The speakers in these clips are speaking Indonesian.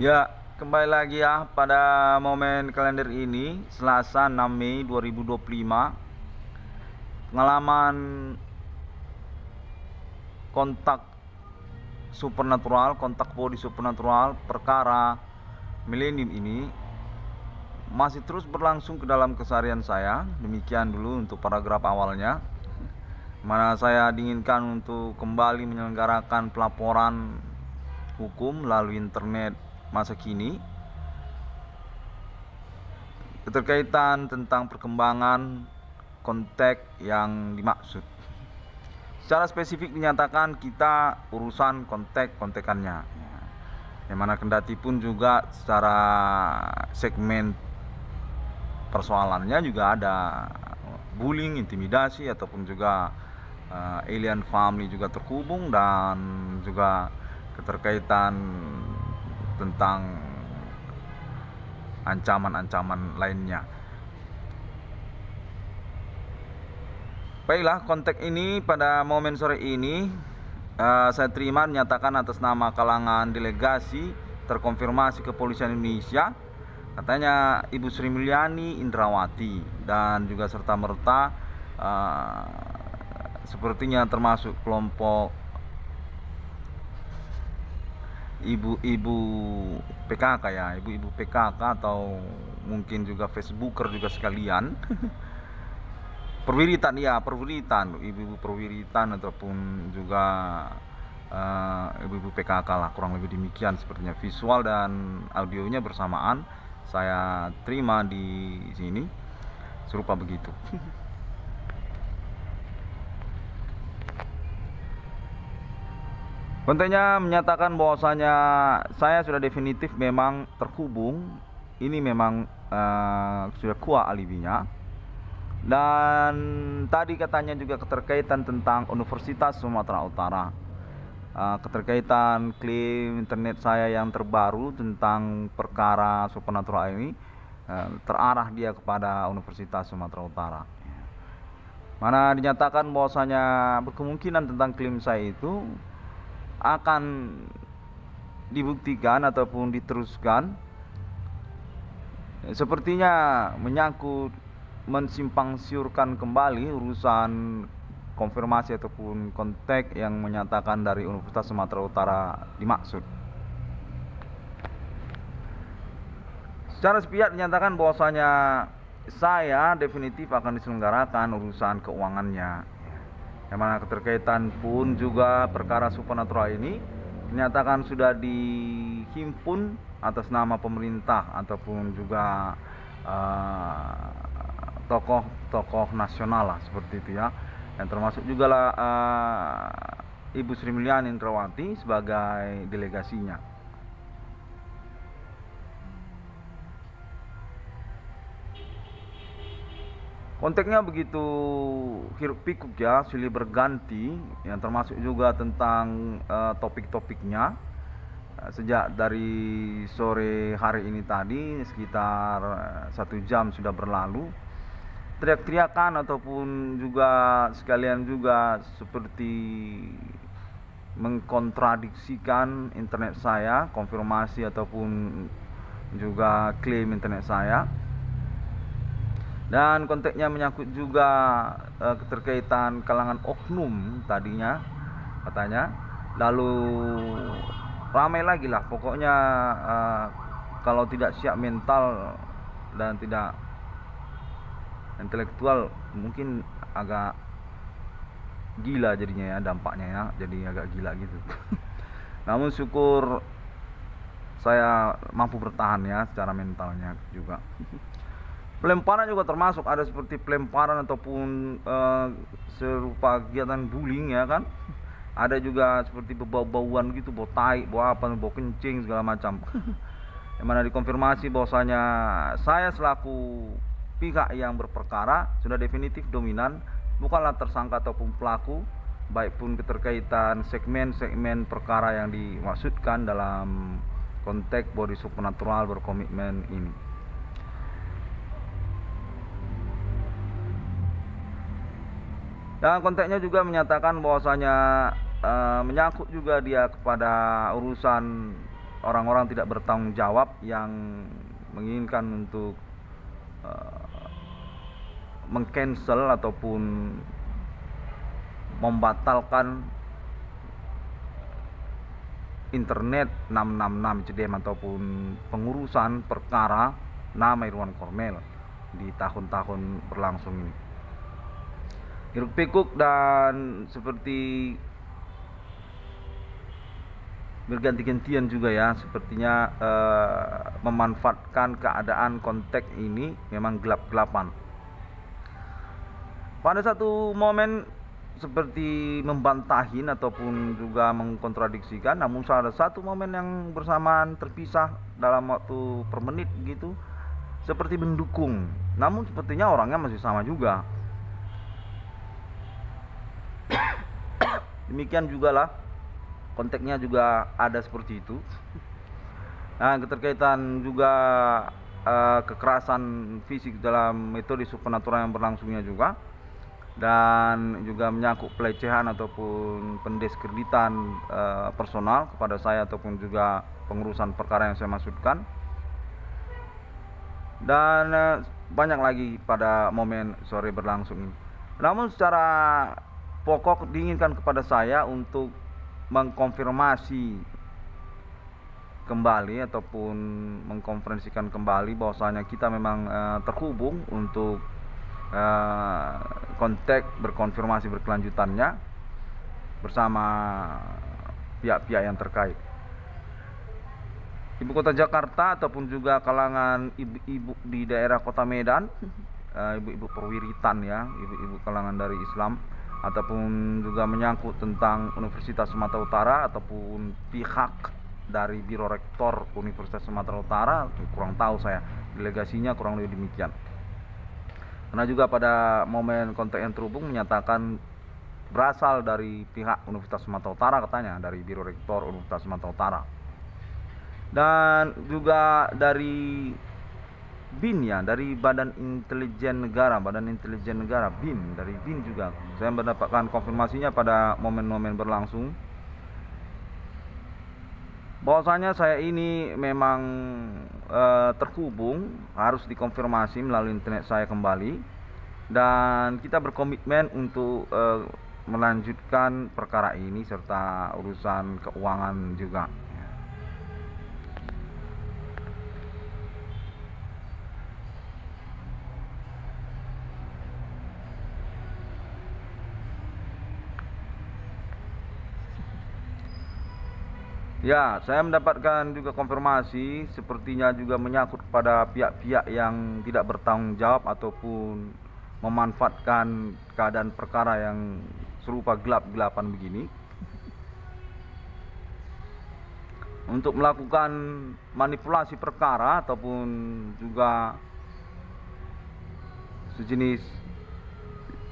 Ya, kembali lagi ya pada momen kalender ini, Selasa 6 Mei 2025. Pengalaman kontak supernatural, kontak body supernatural, perkara milenium ini masih terus berlangsung ke dalam keseharian saya. Demikian dulu untuk paragraf awalnya, mana saya diinginkan untuk kembali menyelenggarakan pelaporan hukum melalui internet masa kini, keterkaitan tentang perkembangan konteks yang dimaksud. Secara spesifik dinyatakan kita urusan kontekannya, yang mana kendati pun juga secara segmen persoalannya juga ada bullying, intimidasi, ataupun juga alien family juga terhubung, dan juga keterkaitan tentang ancaman-ancaman lainnya. Baiklah, konteks ini pada momen sore ini saya terima menyatakan atas nama kalangan delegasi terkonfirmasi Kepolisian Indonesia, katanya Ibu Sri Mulyani Indrawati, dan juga serta merta sepertinya termasuk kelompok ibu-ibu PKK ya, ibu-ibu PKK, atau mungkin juga Facebooker juga sekalian. Perwiritan ya, perwiritan, ibu-ibu perwiritan ataupun juga ibu-ibu PKK lah, kurang lebih demikian sepertinya. Visual dan audionya bersamaan saya terima di sini, serupa begitu. Kontennya menyatakan bahwasanya saya sudah definitif memang terhubung. Ini memang sudah kuat alibinya. Dan tadi katanya juga keterkaitan tentang Universitas Sumatera Utara, keterkaitan klaim internet saya yang terbaru tentang perkara supernatural ini, terarah dia kepada Universitas Sumatera Utara, mana dinyatakan bahwasanya berkemungkinan tentang klaim saya itu akan dibuktikan ataupun diteruskan, sepertinya menyangkut mensimpang siurkan kembali urusan konfirmasi ataupun konteks yang menyatakan dari Universitas Sumatera Utara dimaksud. Secara sepihak dinyatakan bahwasanya saya definitif akan diselenggarakan urusan keuangannya, yang mana keterkaitan pun juga perkara supernatural ini dinyatakan sudah dihimpun atas nama pemerintah ataupun juga tokoh-tokoh nasional lah, seperti itu ya, yang termasuk juga lah Ibu Sri Mulyani Indrawati sebagai delegasinya. Konteksnya begitu hiruk pikuk ya, silih berganti, yang termasuk juga tentang topik-topiknya. Sejak dari sore hari ini tadi sekitar 1 jam sudah berlalu, teriak-teriakan ataupun juga sekalian juga seperti mengkontradiksikan internet saya, konfirmasi ataupun juga klaim internet saya. Dan konteksnya menyangkut juga keterkaitan kalangan oknum tadinya katanya. Lalu ramai lagi lah pokoknya, kalau tidak siap mental dan tidak intelektual mungkin agak gila jadinya ya, dampaknya ya, jadi agak gila gitu. Namun syukur saya mampu bertahan ya secara mentalnya juga. Pelemparan juga termasuk, ada seperti pelemparan ataupun serupa kegiatan bullying ya kan. Ada juga seperti bau-bauan gitu, bau tai, bau apa, bau kencing segala macam. Yang mana dikonfirmasi bahwasanya saya selaku pihak yang berperkara sudah definitif dominan, bukanlah tersangka ataupun pelaku, baik pun keterkaitan segmen-segmen perkara yang dimaksudkan dalam konteks body supernatural berkomitmen ini. Dan konteksnya juga menyatakan bahwasanya menyangkut juga dia kepada urusan orang-orang tidak bertanggung jawab yang menginginkan untuk mengcancel ataupun membatalkan internet 666 CDM ataupun pengurusan perkara nama Irwan Kornel di tahun-tahun berlangsung ini. Hiruk pikuk dan seperti berganti-gantian juga ya, sepertinya memanfaatkan keadaan konteks ini memang gelap-gelapan. Pada satu momen seperti membantahin ataupun juga mengkontradiksikan, namun ada satu momen yang bersamaan terpisah dalam waktu per menit gitu, seperti mendukung, namun sepertinya orangnya masih sama juga. Demikian juga lah, konteksnya juga ada seperti itu. Nah, keterkaitan juga kekerasan fisik dalam metode supernatural yang berlangsungnya juga, dan juga menyangkut pelecehan ataupun pendiskreditan personal kepada saya ataupun juga pengurusan perkara yang saya maksudkan, dan banyak lagi pada momen sore berlangsung. Namun secara pokok diinginkan kepada saya untuk mengkonfirmasi kembali ataupun mengkonferensikan kembali bahwasanya kita memang terhubung untuk kontak berkonfirmasi berkelanjutannya bersama pihak-pihak yang terkait. Ibu kota Jakarta ataupun juga kalangan ibu-ibu di daerah kota Medan, ibu-ibu perwiritan ya, ibu-ibu kalangan dari Islam, ataupun juga menyangkut tentang Universitas Sumatera Utara ataupun pihak dari Biro Rektor Universitas Sumatera Utara, kurang tahu saya, delegasinya kurang lebih demikian. Karena juga pada momen kontak yang terhubung menyatakan berasal dari pihak Universitas Sumatera Utara, katanya dari Biro Rektor Universitas Sumatera Utara, dan juga dari BIN ya, dari Badan Intelijen Negara, BIN, dari BIN juga. Saya mendapatkan konfirmasinya pada momen-momen berlangsung bahwasanya saya ini memang terhubung, harus dikonfirmasi melalui internet saya kembali, dan kita berkomitmen untuk melanjutkan perkara ini serta urusan keuangan juga. Ya, saya mendapatkan juga konfirmasi, sepertinya juga menyangkut pada pihak-pihak yang tidak bertanggung jawab ataupun memanfaatkan keadaan perkara yang serupa gelap-gelapan begini untuk melakukan manipulasi perkara ataupun juga sejenis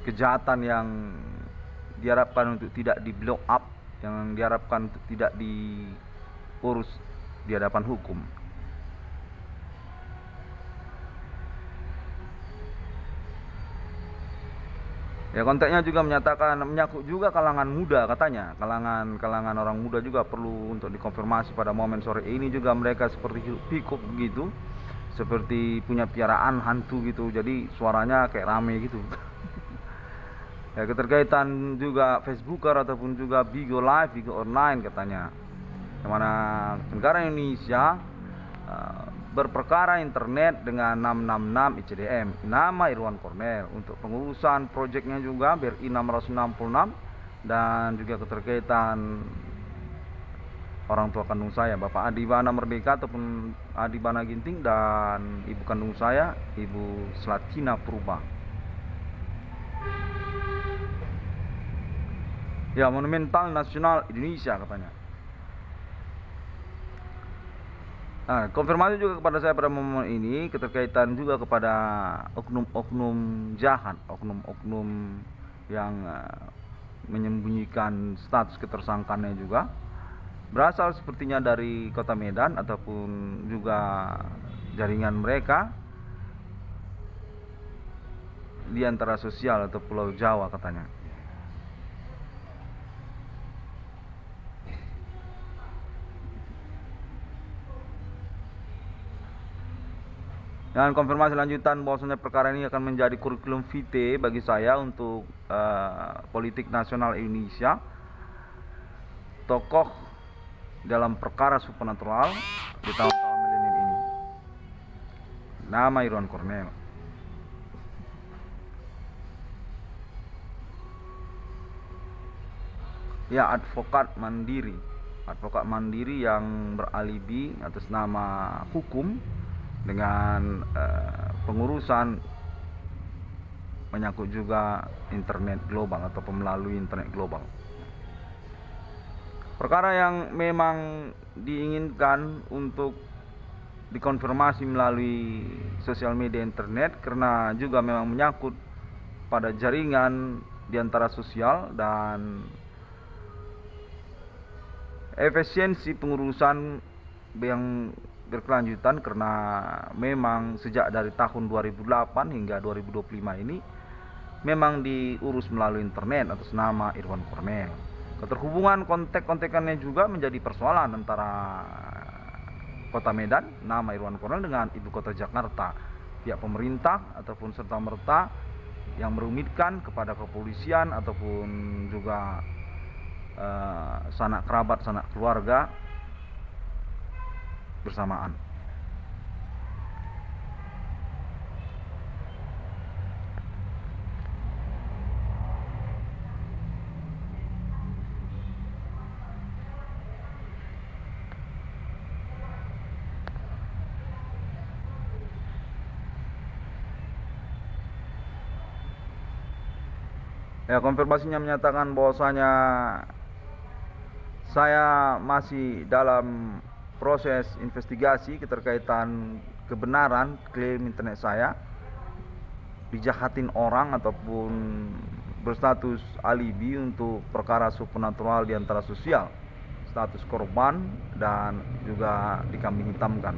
kejahatan yang diharapkan untuk tidak di blow up, yang diharapkan untuk tidak diurus di hadapan hukum. Ya, konteksnya juga menyatakan menyangkut juga kalangan muda, katanya kalangan orang muda juga perlu untuk dikonfirmasi pada momen sore ini juga. Mereka seperti pikuk begitu, seperti punya piaraan hantu gitu, jadi suaranya kayak rame gitu. Ya, keterkaitan juga Facebooker ataupun juga Bigo Live, Bigo Online katanya, yang mana negara Indonesia berperkara internet dengan 666 ICDM nama Irwan Kornel untuk pengurusan proyeknya juga BRI 666, dan juga keterkaitan orang tua kandung saya, Bapak Adibana Merdeka ataupun Adibana Ginting, dan ibu kandung saya, Ibu Slatina Purba. Ya, monumental nasional Indonesia katanya. Nah, konfirmasi juga kepada saya pada momen ini keterkaitan juga kepada oknum-oknum jahat, oknum-oknum yang menyembunyikan status ketersangkaannya juga berasal sepertinya dari kota Medan ataupun juga jaringan mereka di antara sosial atau Pulau Jawa katanya. Dan konfirmasi lanjutan bahwasanya perkara ini akan menjadi kurikulum vitae bagi saya untuk politik nasional Indonesia. Tokoh dalam perkara supernatural di tahun-tahun milenium ini. Nama Irwan Cornel. Ya, advokat mandiri yang beralibi atas nama hukum dengan pengurusan menyangkut juga internet global atau melalui internet global. Perkara yang memang diinginkan untuk dikonfirmasi melalui sosial media internet karena juga memang menyangkut pada jaringan di antara sosial dan efisiensi pengurusan yang berkelanjutan karena memang sejak dari tahun 2008 hingga 2025 ini memang diurus melalui internet atas nama Irwan Cornel. Keterhubungan kontek-kontekannya juga menjadi persoalan antara Kota Medan, nama Irwan Cornel, dengan Ibu Kota Jakarta. Pihak pemerintah ataupun serta-merta yang merumitkan kepada kepolisian ataupun juga sanak kerabat, sanak keluarga bersamaan. Ya, konfirmasinya menyatakan bahwasanya saya masih dalam proses investigasi keterkaitan kebenaran klaim internet saya dijahatin orang ataupun berstatus alibi untuk perkara supernatural di antara sosial, status korban dan juga dikambing hitamkan.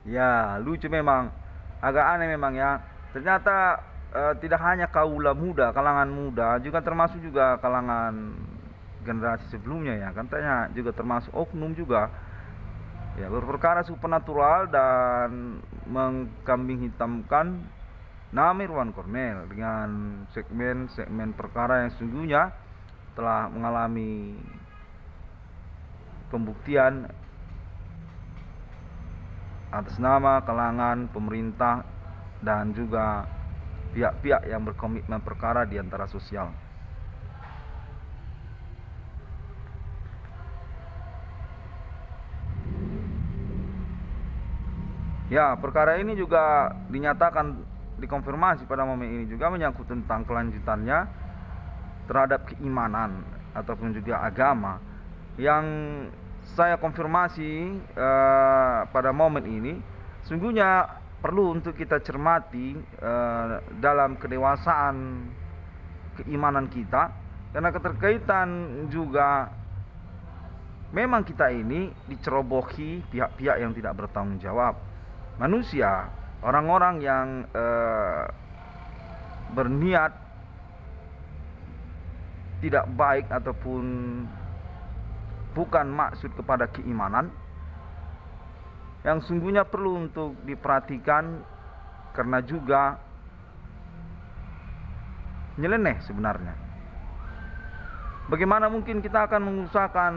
Ya, lucu memang, agak aneh memang ya. Ternyata tidak hanya kalangan muda, juga termasuk juga kalangan generasi sebelumnya ya. Katanya juga termasuk oknum juga. Ya, berperkara supernatural dan mengkambing hitamkan nama Irwan Cornel dengan segmen perkara yang sesungguhnya telah mengalami pembuktian atas nama kalangan pemerintah dan juga pihak-pihak yang berkomitmen perkara di antara sosial. Ya, perkara ini juga dinyatakan, dikonfirmasi pada momen ini juga menyangkut tentang kelanjutannya terhadap keimanan ataupun juga agama yang saya konfirmasi pada momen ini. Sungguhnya perlu untuk kita cermati dalam kedewasaan keimanan kita, karena keterkaitan juga memang kita ini dicerobohi pihak-pihak yang tidak bertanggung jawab. Manusia, orang-orang yang berniat tidak baik ataupun bukan maksud kepada keimanan, yang sungguhnya perlu untuk diperhatikan karena juga nyeleneh sebenarnya. Bagaimana mungkin kita akan mengusahakan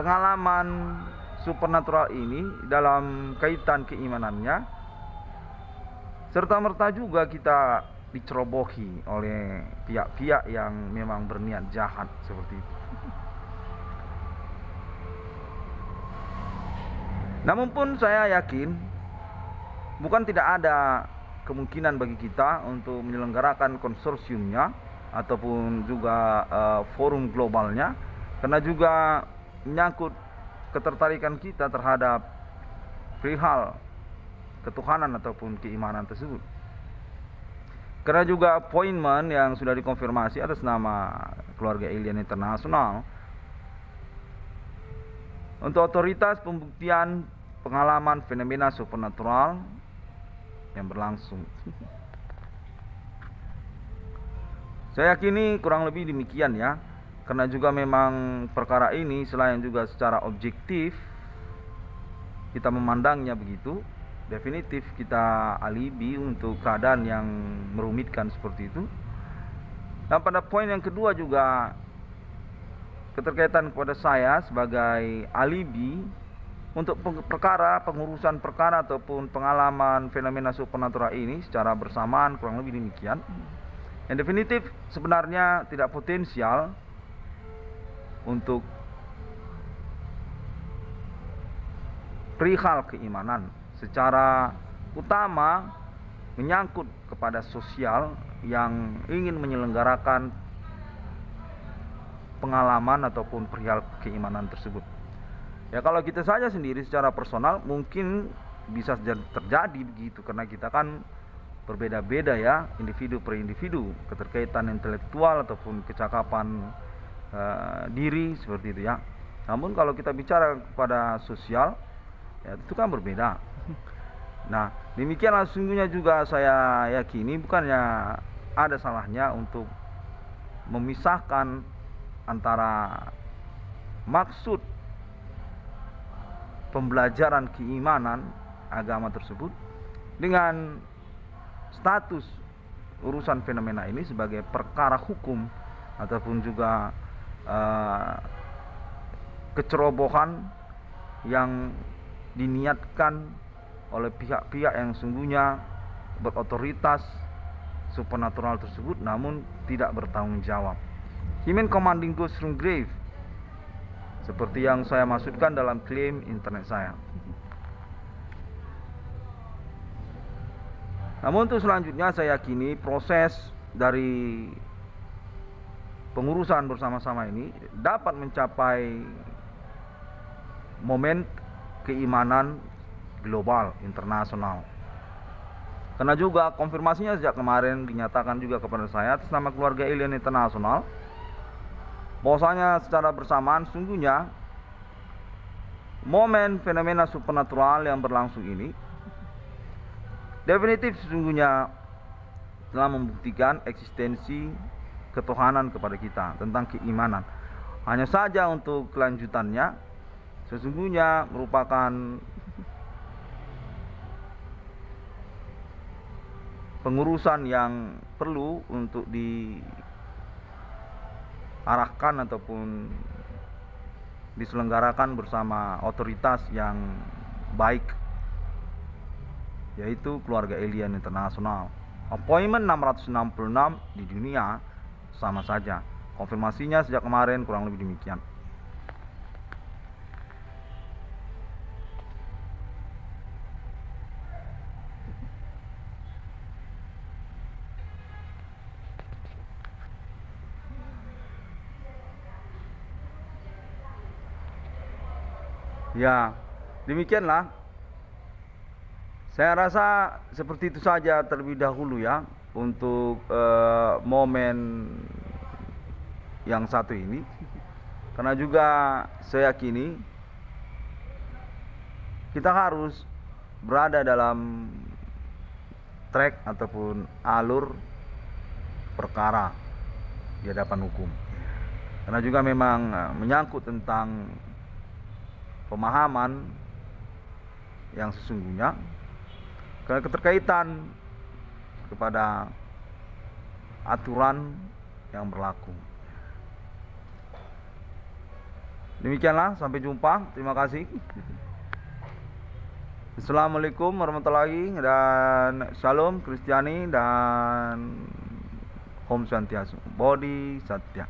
pengalaman supernatural ini dalam kaitan keimanannya, serta merta juga kita dicerobohi oleh pihak-pihak yang memang berniat jahat seperti itu. Namun pun saya yakin bukan tidak ada kemungkinan bagi kita untuk menyelenggarakan konsorsiumnya ataupun juga forum globalnya, karena juga menyangkut ketertarikan kita terhadap perihal ketuhanan ataupun keimanan tersebut. Karena juga appointment yang sudah dikonfirmasi atas nama Keluarga Alien Internasional untuk otoritas pembuktian pengalaman fenomena supernatural yang berlangsung. Saya yakini kurang lebih demikian ya. Karena juga memang perkara ini selain juga secara objektif kita memandangnya begitu, definitif kita alibi untuk keadaan yang merumitkan seperti itu. Dan pada poin yang kedua juga keterkaitan kepada saya sebagai alibi untuk pengurusan perkara ataupun pengalaman fenomena supernatural ini secara bersamaan, kurang lebih demikian. Yang definitif sebenarnya tidak potensial untuk perihal keimanan, secara utama menyangkut kepada sosial yang ingin menyelenggarakan pengalaman ataupun perihal keimanan tersebut. Ya kalau kita saja sendiri secara personal mungkin bisa terjadi begitu, karena kita kan berbeda-beda ya, individu per individu, keterkaitan intelektual ataupun kecakapan diri seperti itu ya. Namun kalau kita bicara kepada sosial, ya itu kan berbeda. Nah, demikianlah sesungguhnya juga saya yakini bukannya ada salahnya untuk memisahkan antara maksud pembelajaran keimanan agama tersebut dengan status urusan fenomena ini sebagai perkara hukum ataupun juga kecerobohan yang diniatkan oleh pihak-pihak yang sungguhnya berotoritas supernatural tersebut namun tidak bertanggung jawab. Human commanding goes from grave, seperti yang saya maksudkan dalam klaim internet saya. Namun untuk selanjutnya saya yakini proses dari pengurusan bersama-sama ini dapat mencapai momen keimanan global internasional. Karena juga konfirmasinya sejak kemarin dinyatakan juga kepada saya atas nama keluarga Alien Internasional bahwasanya secara bersamaan sungguhnya momen fenomena supernatural yang berlangsung ini definitif sesungguhnya telah membuktikan eksistensi ketuhanan kepada kita tentang keimanan. Hanya saja untuk kelanjutannya sesungguhnya merupakan pengurusan yang perlu untuk diarahkan ataupun diselenggarakan bersama otoritas yang baik, yaitu keluarga Alien Internasional. Appointment 666 di dunia sama saja. Konfirmasinya sejak kemarin kurang lebih demikian. Ya, demikianlah. Saya rasa seperti itu saja terlebih dahulu ya untuk momen yang satu ini. Karena juga saya yakini kita harus berada dalam track ataupun alur perkara di hadapan hukum. Karena juga memang menyangkut tentang pemahaman yang sesungguhnya, karena keterkaitan kepada aturan yang berlaku. Demikianlah, sampai jumpa. Terima kasih. Assalamualaikum warahmatullahi dan Shalom Kristiani dan Om Swastiastu. Bodhi Satya.